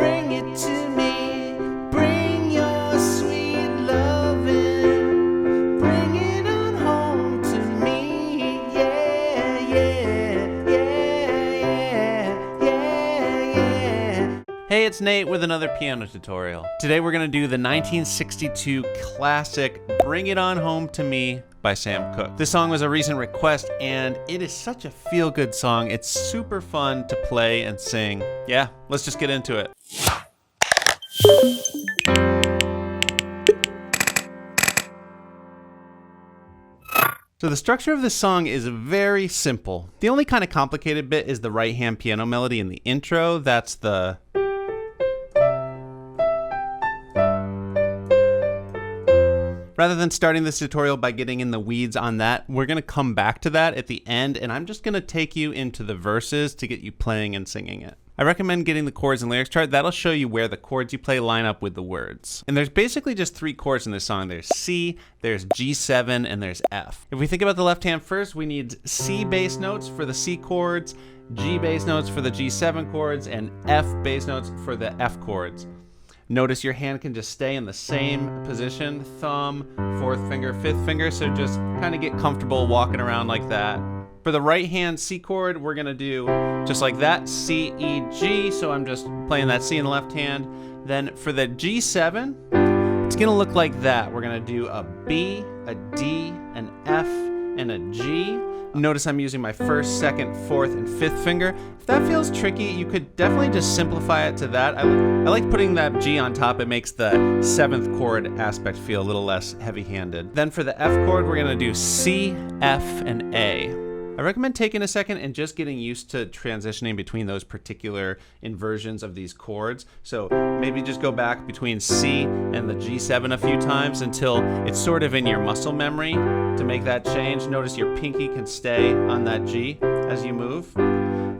bring it to me. Bring your sweet loving, bring it on home to me. Yeah, yeah, yeah, yeah, yeah. Hey, it's Nate with another piano tutorial. Today we're gonna do the 1962 classic Bring It On Home to Me by Sam Cooke. This song was a recent request and it is such a feel-good song. It's super fun to play and sing. Yeah, let's just get into it. So the structure of this song is very simple. The only kind of complicated bit is the right-hand piano melody in the intro. That's the... Rather than starting this tutorial by getting in the weeds on that, we're gonna come back to that at the end, and I'm just gonna take you into the verses to get you playing and singing it. I recommend getting the chords and lyrics chart. That'll show you where the chords you play line up with the words. And there's basically just 3 chords in this song. There's C, there's G7, and there's F. If we think about the left hand first, we need C bass notes for the C chords, G bass notes for the G7 chords, and F bass notes for the F chords. Notice your hand can just stay in the same position, thumb, 4th finger, 5th finger, so just kind of get comfortable walking around like that. For the right hand C chord, we're gonna do just like that, C, E, G, so I'm just playing that C in the left hand. Then for the G7, it's gonna look like that. We're gonna do a B, a D, an F, and a G. Notice I'm using my 1st, 2nd, 4th, and 5th finger. If that feels tricky, you could definitely just simplify it to that. I like putting that G on top. It makes the 7th chord aspect feel a little less heavy-handed. Then for the F chord, we're gonna do C, F, and A. I recommend taking a second and just getting used to transitioning between those particular inversions of these chords. So maybe just go back between C and the G7 a few times until it's sort of in your muscle memory to make that change. Notice your pinky can stay on that G as you move.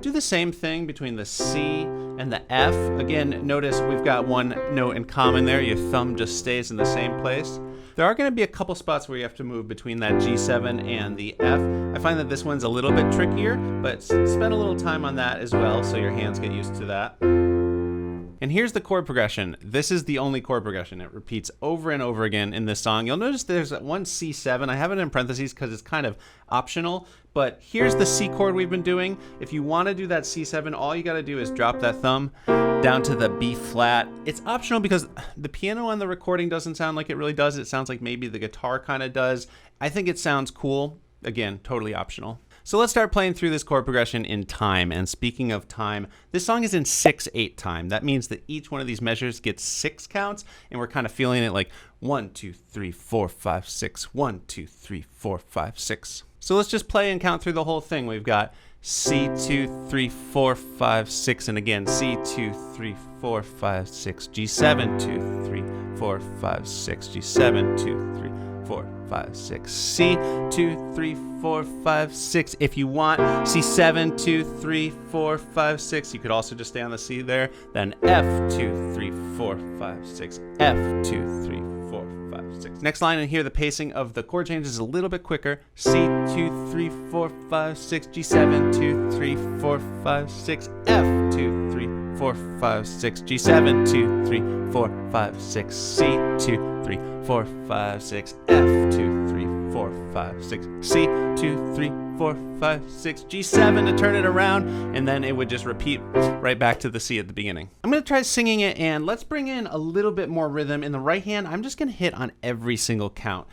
Do the same thing between the C and the F. Again, notice we've got one note in common there. Your thumb just stays in the same place. There are going to be a couple spots where you have to move between that G7 and the F. I find that this one's a little bit trickier, but spend a little time on that as well so your hands get used to that. And here's the chord progression. This is the only chord progression. It repeats over and over again in this song. You'll notice there's one C7. I have it in parentheses because it's kind of optional, but here's the C chord we've been doing. If you want to do that C7, all you got to do is drop that thumb down to the B flat. It's optional because the piano on the recording doesn't sound like it really does. It sounds like maybe the guitar kind of does. I think it sounds cool. Again, totally optional. So let's start playing through this chord progression in time. And speaking of time, this song is in 6/8 time. That means that each one of these measures gets 6 counts, and we're kind of feeling it like 1, 2, 3, 4, 5, 6, 1, 2, 3, 4, 5, 6. So let's just play and count through the whole thing. We've got C2, 3, 4, 5, 6, and again C2, 3, 4, 5, 6, G7, 2, 3, 4, 5, 6, G7, 2, 3, 4, 5, 6, C, 2, 3, 4, 5, 6. If you want C7, 2, 3, 4, 5, 6, you could also just stay on the C there. Then F, 2, 3, 4, 5, 6, F, 2, 3, 4, 5, 6. Next line, and here the pacing of the chord change is a little bit quicker. C, 2, 3, 4, 5, 6, G7, 2, 3, 4, 5, 6, F, 2, 3, 4, 5, 6, G7, 2, 3, 4, 5, 6, C, 2, 3, 4, 5, 6, F, 2, 3, 4, 5, 6, C, 2, 3, 4, 5, 6, G7 to turn it around, and then it would just repeat right back to the C at the beginning. I'm gonna try singing it, and let's bring in a little bit more rhythm. In the right hand, I'm just gonna hit on every single count.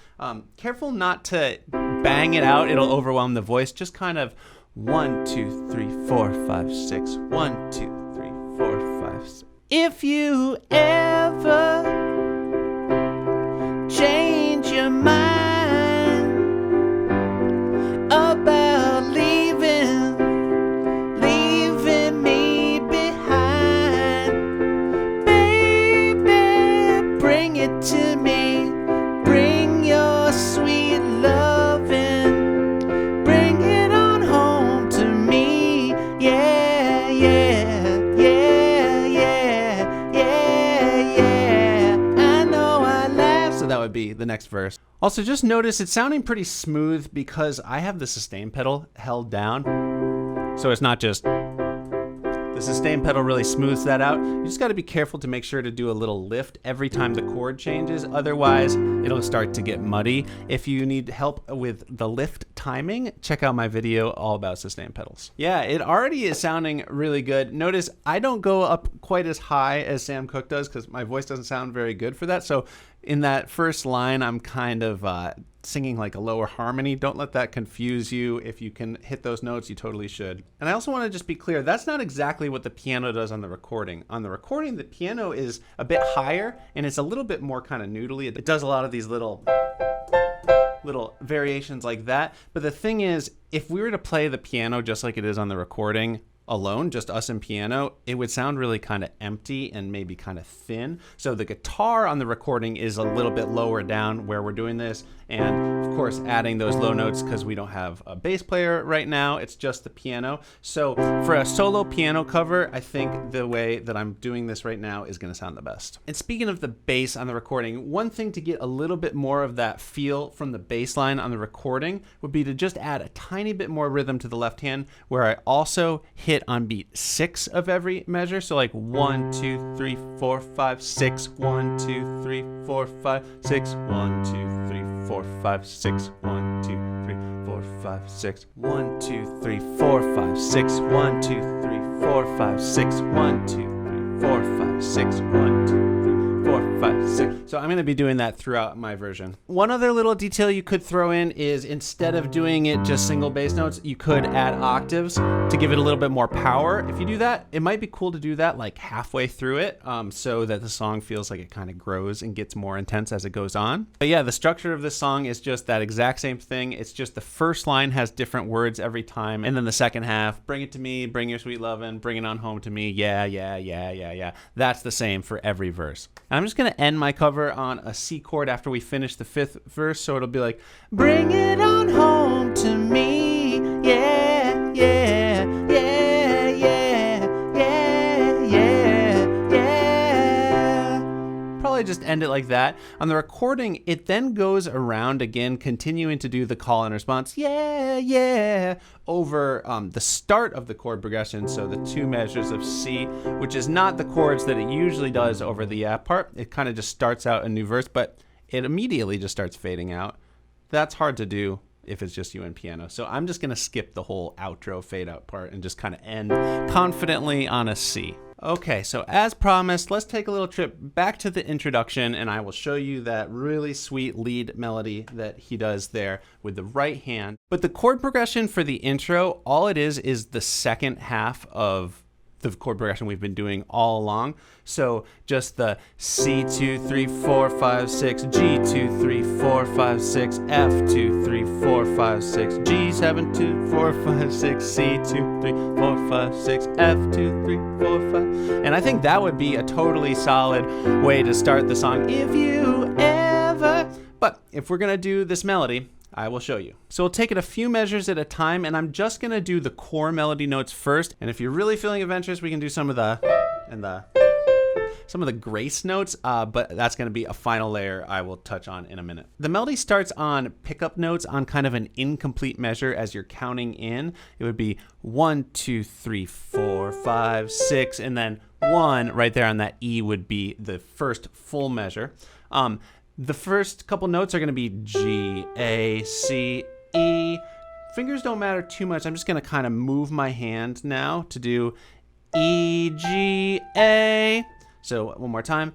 Careful not to bang it out, it'll overwhelm the voice. Just kind of 1, 2, 3, 4, 5, 6, 1, 2, 3, 4, 5, 6. If you ever change your mind about leaving me behind, baby, bring it to me. Bring your sweet loving, bring it on home to me. Yeah, yeah, yeah, yeah, yeah, yeah. I know I laugh. So that would be the next verse. Also, just notice it's sounding pretty smooth because I have the sustain pedal held down. So it's not just the The sustain pedal really smooths that out. You just got to be careful to make sure to do a little lift every time the chord changes. Otherwise, it'll start to get muddy. If you need help with the lift timing, check out my video all about sustain pedals. Yeah, it already is sounding really good. Notice I don't go up quite as high as Sam Cooke does because my voice doesn't sound very good for that. So in that first line, I'm kind of singing like a lower harmony. Don't let that confuse you. If you can hit those notes, you totally should. And I also want to just be clear, that's not exactly what the piano does on the recording. On the recording, the piano is a bit higher and it's a little bit more kind of noodly. It does a lot of these little variations like that. But the thing is, if we were to play the piano just like it is on the recording alone, just us and piano, it would sound really kind of empty and maybe kind of thin. So the guitar on the recording is a little bit lower down where we're doing this. And of course, adding those low notes because we don't have a bass player right now. It's just the piano. So for a solo piano cover, I think the way that I'm doing this right now is going to sound the best. And speaking of the bass on the recording, one thing to get a little bit more of that feel from the bass line on the recording would be to just add a tiny bit more rhythm to the left hand, where I also hit on beat 6 of every measure. So like 1, 2, 3, 4, 5, 6, 1, 2, 3, 4, 5, 6, 1, 2, 3, 4, 5, 6, 1, 2, 3, 4, 5, 6, 1, 2, 3, 4, 5, 6, 1, 2, 3, 4, 5, 6, 1, 2, 3, 4, 5, 6, 1, 2, 3, 4, 5, 6. So I'm going to be doing that throughout my version. One other little detail you could throw in is instead of doing it just single bass notes, you could add octaves to give it a little bit more power. If you do that, it might be cool to do that like halfway through it, so that the song feels like it kind of grows and gets more intense as it goes on. But yeah, the structure of this song is just that exact same thing. It's just the first line has different words every time, and then the second half, bring it to me, bring your sweet lovin', bring it on home to me, yeah, yeah, yeah, yeah, yeah. That's the same for every verse. And I'm just going to end my cover on a C chord after we finish the 5th verse, so it'll be like, bring it on home to me, yeah, yeah, yeah, yeah, yeah, yeah, yeah. Probably just end it like that. On the recording, it then goes around again, continuing to do the call and response, yeah, yeah, over the start of the chord progression, so the 2 measures of C, which is not the chords that it usually does over the yeah part. It kind of just starts out a new verse, but it immediately just starts fading out. That's hard to do if it's just you and piano. So I'm just going to skip the whole outro fade out part and just kind of end confidently on a C. Okay, so as promised, let's take a little trip back to the introduction and I will show you that really sweet lead melody that he does there with the right hand. But the chord progression for the intro, all it is the second half of the chord progression we've been doing all along. So just the C2, 3, 4, 5, 6, G2, 3, 4, 5, 6, F2, 3, 4, 5, 6, G7, 2, 4, 5, 6, C2, 3, 4, 5, 6, F2, 3, 4, 5. And I think that would be a totally solid way to start the song if you ever. But if we're gonna do this melody, I will show you. So we'll take it a few measures at a time, and I'm just gonna do the core melody notes first. And if you're really feeling adventurous, we can do some of the grace notes, but that's gonna be a final layer I will touch on in a minute. The melody starts on pickup notes on kind of an incomplete measure as you're counting in. It would be 1, 2, 3, 4, 5, 6, and then 1 right there on that E would be the first full measure. The first couple notes are going to be G, A, C, E. Fingers don't matter too much. I'm just going to kind of move my hand now to do E, G, A. So one more time.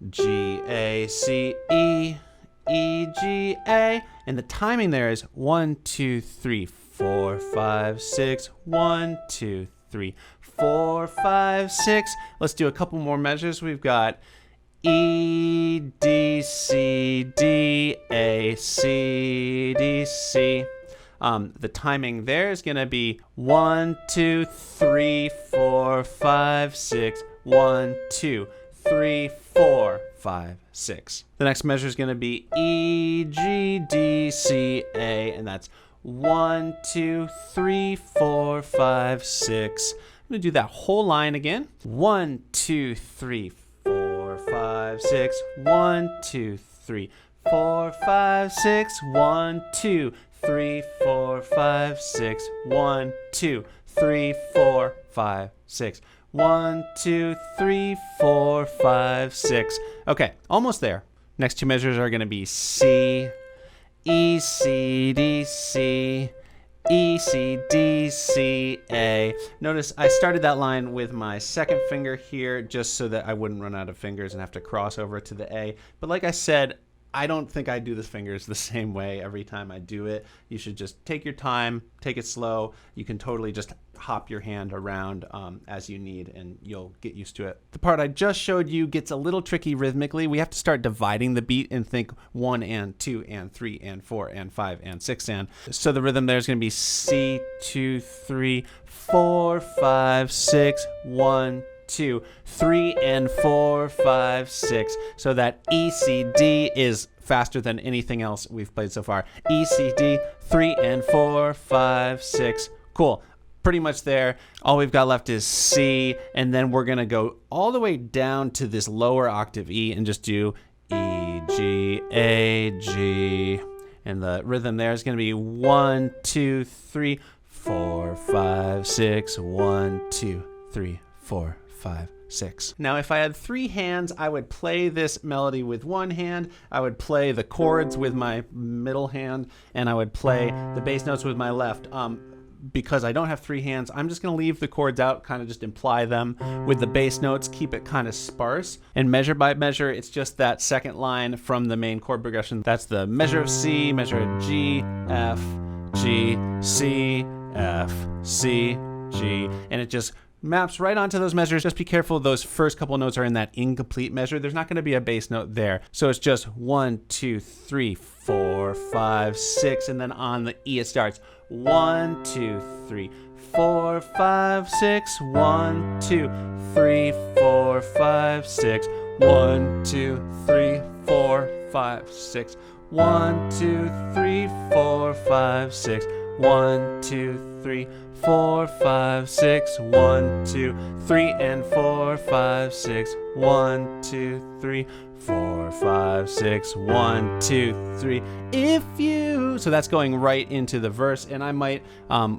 G, A, C, E, E, G, A. And the timing there is 1, 2, 3, 4, 5, 6. 1, 2, 3, 4, 5, 6. Let's do a couple more measures. We've got E, D, C, D, A, C, D, C. The timing there is going to be 1, 2, 3, 4, 5, 6. 1, 2, 3, 4, 5, 6. The next measure is going to be E, G, D, C, A, and that's 1, 2, 3, 4, 5, 6. I'm going to do that whole line again. 1, 2, 3, 4, 5, 6. 1, 2, 3, 4, 5, 6. 1, 2, 3, 4, 5, 6. 1, 2, 3, 4, 5, 6. 1, 2, 3, 4, 5, 6. Okay, almost there. Next two measures are going to be C, E, C, D, C, E, C, D, C, A. Notice I started that line with my second finger here just so that I wouldn't run out of fingers and have to cross over to the A. But like I said, I don't think I do the fingers the same way every time I do it. You should just take your time, take it slow. You can totally just hop your hand around as you need, and you'll get used to it. The part I just showed you gets a little tricky rhythmically. We have to start dividing the beat and think 1 and 2 and 3 and 4 and 5 and 6 and. So the rhythm there is going to be C, 2, 3, 4, 5, 6, 1, 2, 3 and 4, 5, 6. So that E, C, D is faster than anything else we've played so far. E, C, D, 3 and 4, 5, 6. Cool. Pretty much there. All we've got left is C, and then we're going to go all the way down to this lower octave E and just do E, G, A, G. And the rhythm there is going to be 1, 2, 3, 4, 5, 6. 1, 2, 3, 4, 5, 6. Now, if I had three hands, I would play this melody with one hand, I would play the chords with my middle hand, and I would play the bass notes with my left. Because I don't have three hands, I'm just going to leave the chords out, kind of just imply them with the bass notes, keep it kind of sparse. And measure by measure, it's just that second line from the main chord progression. That's the measure of C, measure of G, F, G, C, F, C, G, and it just maps right onto those measures. Just be careful, those first couple notes are in that incomplete measure. There's not going to be a bass note there. So it's just 1, 2, 3, 4, 5, 6, and then on the E it starts 1, 2, 3, 4, 5, 6, 1, 2, 3, 4, 5, 6, 1, 2, 3, 4, 5, 6, 1, 2, 3, 4, 5, 6, 1, 2, 3, 4, 5, 6, 1, 2, 3 and 4, 5, 6, 1, 2, 3, 4, 5, 6, 1, 2, 3. If you, so that's going right into the verse, and I might,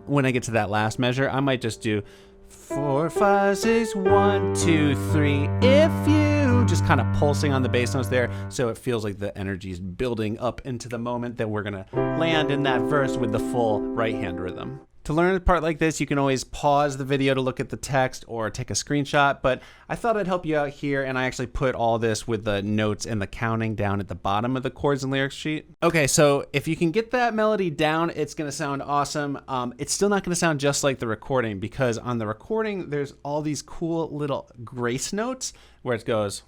when I get to that last measure, I might just do 4, 5, 6, 1, 2, 3. If you, just kind of pulsing on the bass notes there, so it feels like the energy is building up into the moment that we're gonna land in that verse with the full right hand rhythm. To learn a part like this, you can always pause the video to look at the text or take a screenshot, but I thought I'd help you out here, and I actually put all this with the notes and the counting down at the bottom of the chords and lyrics sheet. Okay, so if you can get that melody down, it's gonna sound awesome. It's still not gonna sound just like the recording, because on the recording, there's all these cool little grace notes where it goes,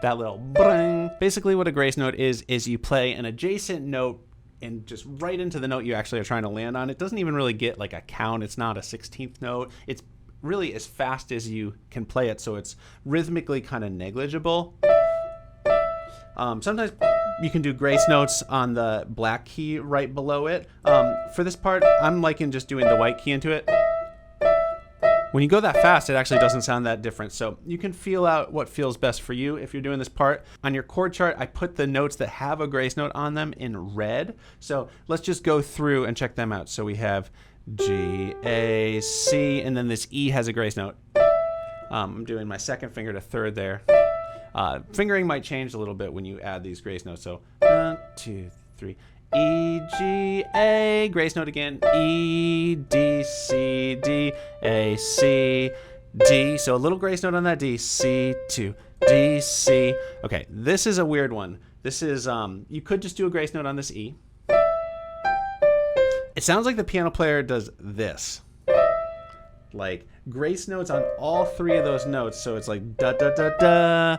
that little bring. Basically what a grace note is you play an adjacent note and just right into the note you actually are trying to land on. It doesn't even really get like a count. It's not a 16th note. It's really as fast as you can play it, so it's rhythmically kind of negligible. Sometimes you can do grace notes on the black key right below it. For this part, I'm liking just doing the white key into it. When you go that fast, it actually doesn't sound that different. So you can feel out what feels best for you if you're doing this part. On your chord chart, I put the notes that have a grace note on them in red. So let's just go through and check them out. So we have G, A, C, and then this E has a grace note. I'm doing my second finger to third there. Fingering might change a little bit when you add these grace notes. So 1, 2, 3. E, G, A, grace note again, E, D, C, D, A, C, D. So a little grace note on that D, C, 2, D, C. Okay, this is a weird one. This is, you could just do a grace note on this E. It sounds like the piano player does this. Like grace notes on all three of those notes. So it's like da, da, da, da.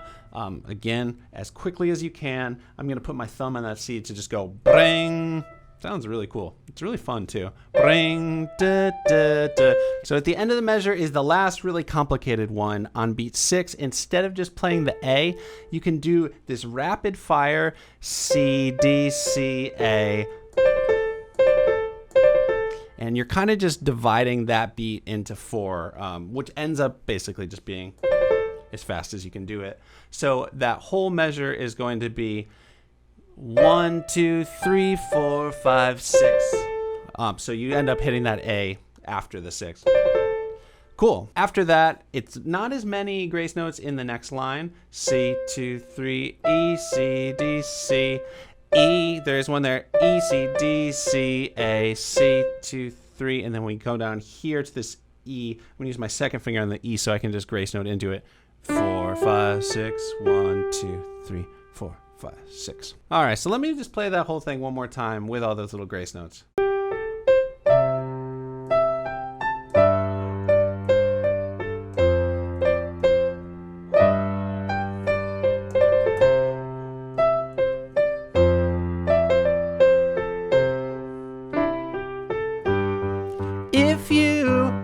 Again, as quickly as you can. I'm going to put my thumb on that C to just go bring. Sounds really cool. It's really fun too. Bring, da, da, da. So at the end of the measure is the last really complicated one on beat 6. Instead of just playing the A, you can do this rapid fire C, D, C, A. And you're kind of just dividing that beat into 4, which ends up basically just being as fast as you can do it. So that whole measure is going to be 1, 2, 3, 4, 5, 6. So you end up hitting that A after the 6. Cool. After that, it's not as many grace notes in the next line. C, 2, 3, E, C, D, C, E. There's one there. E, C, D, C, A, C, 2, 3. And then we go down here to this E. I'm going to use my second finger on the E so I can just grace note into it. 4, 5, 6, 1, 2, 3, 4, 5, 6. All right, so let me just play that whole thing one more time with all those little grace notes.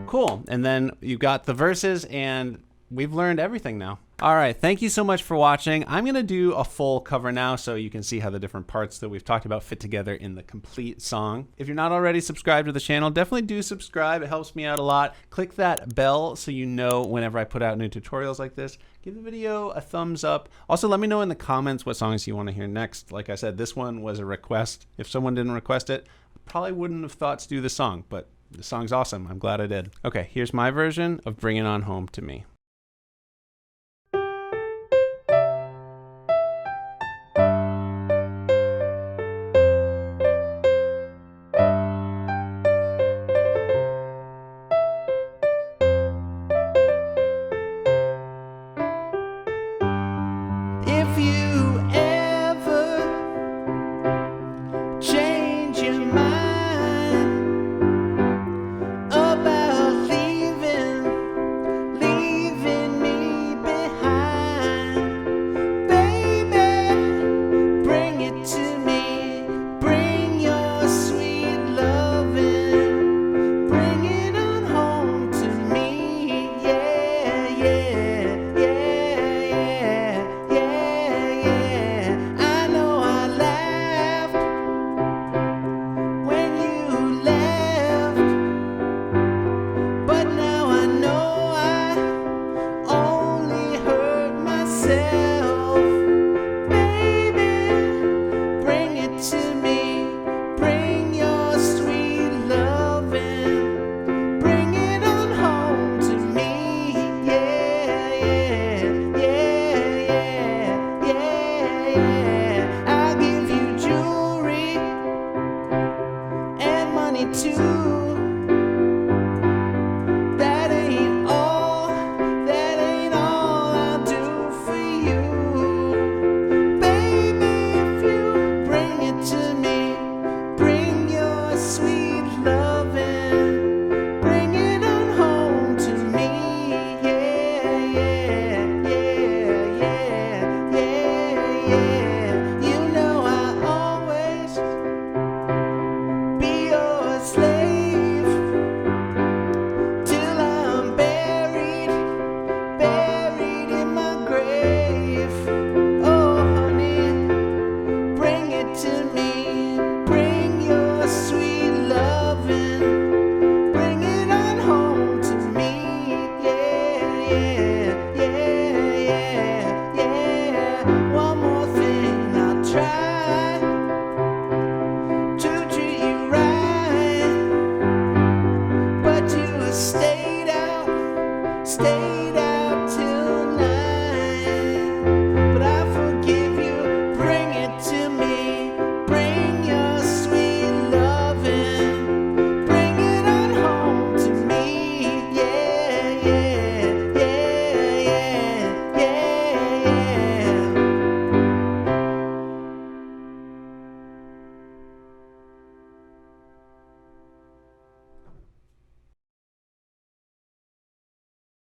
Cool. And then you got the verses, and we've learned everything now. All right. Thank you so much for watching. I'm going to do a full cover now so you can see how the different parts that we've talked about fit together in the complete song. If you're not already subscribed to the channel, definitely do subscribe. It helps me out a lot. Click that bell so you know whenever I put out new tutorials like this. Give the video a thumbs up. Also, let me know in the comments what songs you want to hear next. Like I said, this one was a request. If someone didn't request it, I probably wouldn't have thought to do the song, but the song's awesome. I'm glad I did. Okay, here's my version of Bring It On Home to Me. If you ever change your mind about leaving me behind, baby, bring it to me. Bring your sweet loving. Bring it on home to me. Yeah, yeah, yeah, yeah. I know I laughed when you left, but now I know I only hurt myself.